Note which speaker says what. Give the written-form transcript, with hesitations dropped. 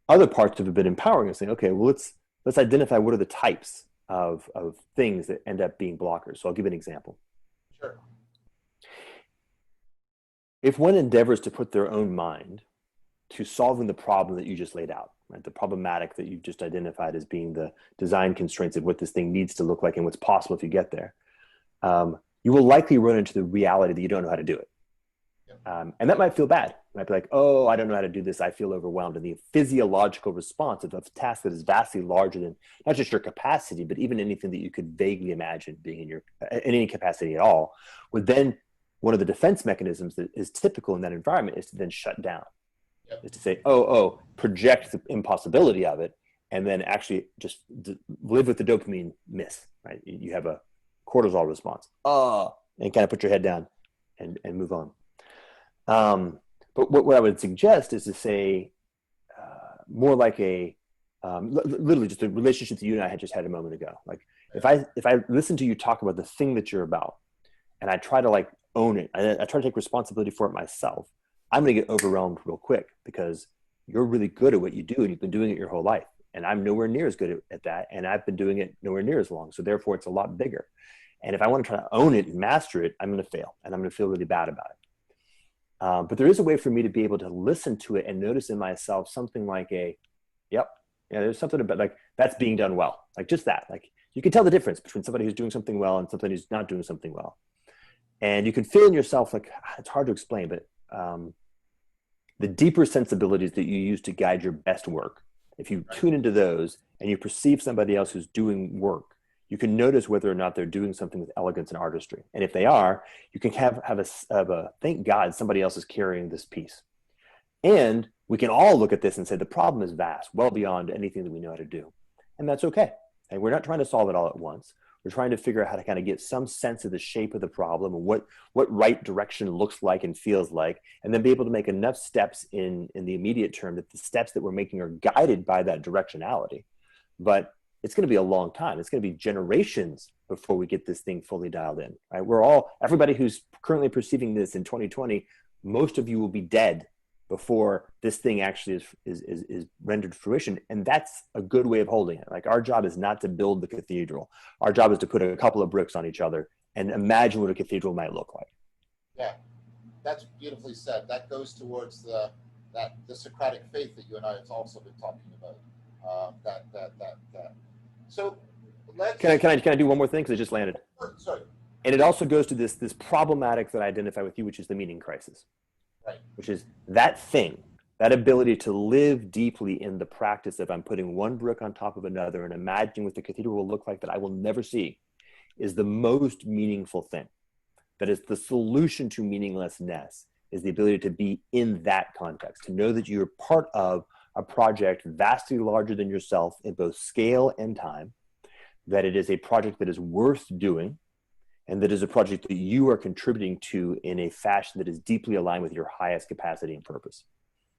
Speaker 1: other parts have been empowering and saying, okay, well, let's identify what are the types of things that end up being blockers. So I'll give you an example.
Speaker 2: Sure.
Speaker 1: If one endeavors to put their own mind to solving the problem that you just laid out, right? The problematic that you've just identified as being the design constraints of what this thing needs to look like and what's possible if you get there, you will likely run into the reality that you don't know how to do it. And that might feel bad. You might be like, oh, I don't know how to do this. I feel overwhelmed. And the physiological response of a task that is vastly larger than not just your capacity, but even anything that you could vaguely imagine being in any capacity at all, would then, one of the defense mechanisms that is typical in that environment is to then shut down.
Speaker 2: Yep.
Speaker 1: Is to say, project the impossibility of it, and then actually just live with the dopamine miss, right? You have a cortisol response, and kind of put your head down and move on. But what I would suggest is to say more like literally just a relationship that you and I had just had a moment ago. Like if I listen to you talk about the thing that you're about, and I try to like own it, I try to take responsibility for it myself, I'm going to get overwhelmed real quick because you're really good at what you do and you've been doing it your whole life. And I'm nowhere near as good at that. And I've been doing it nowhere near as long. So therefore it's a lot bigger. And if I want to try to own it and master it, I'm going to fail and I'm going to feel really bad about it. But there is a way for me to be able to listen to it and notice in myself something like there's something about like that's being done well. Like just that, like you can tell the difference between somebody who's doing something well and somebody who's not doing something well. And you can feel in yourself, like it's hard to explain, but the deeper sensibilities that you use to guide your best work, if you tune into those and you perceive somebody else who's doing work, you can notice whether or not they're doing something with elegance and artistry. And if they are, you can have a thank God somebody else is carrying this piece. And we can all look at this and say the problem is vast, well beyond anything that we know how to do. And that's okay. And we're not trying to solve it all at once. We're trying to figure out how to kind of get some sense of the shape of the problem and what right direction looks like and feels like, and then be able to make enough steps in the immediate term that the steps that we're making are guided by that directionality. But it's going to be a long time. It's going to be generations before we get this thing fully dialed in, right? Everybody who's currently perceiving this in 2020, most of you will be dead before this thing actually is rendered fruition. And that's a good way of holding it. Like our job is not to build the cathedral. Our job is to put a couple of bricks on each other and imagine what a cathedral might look like.
Speaker 2: Yeah, that's beautifully said. That goes towards the Socratic faith that you and I have also been talking about. So let's.
Speaker 1: Can I do one more thing? Because it just landed.
Speaker 2: Sorry.
Speaker 1: And it also goes to this problematic that I identify with you, which is the meaning crisis.
Speaker 2: Right.
Speaker 1: Which is that thing, that ability to live deeply in the practice of I'm putting one brick on top of another and imagining what the cathedral will look like that I will never see, is the most meaningful thing. That is the solution to meaninglessness, is the ability to be in that context, to know that you're part of a project vastly larger than yourself in both scale and time, that it is a project that is worth doing, and that is a project that you are contributing to in a fashion that is deeply aligned with your highest capacity and purpose.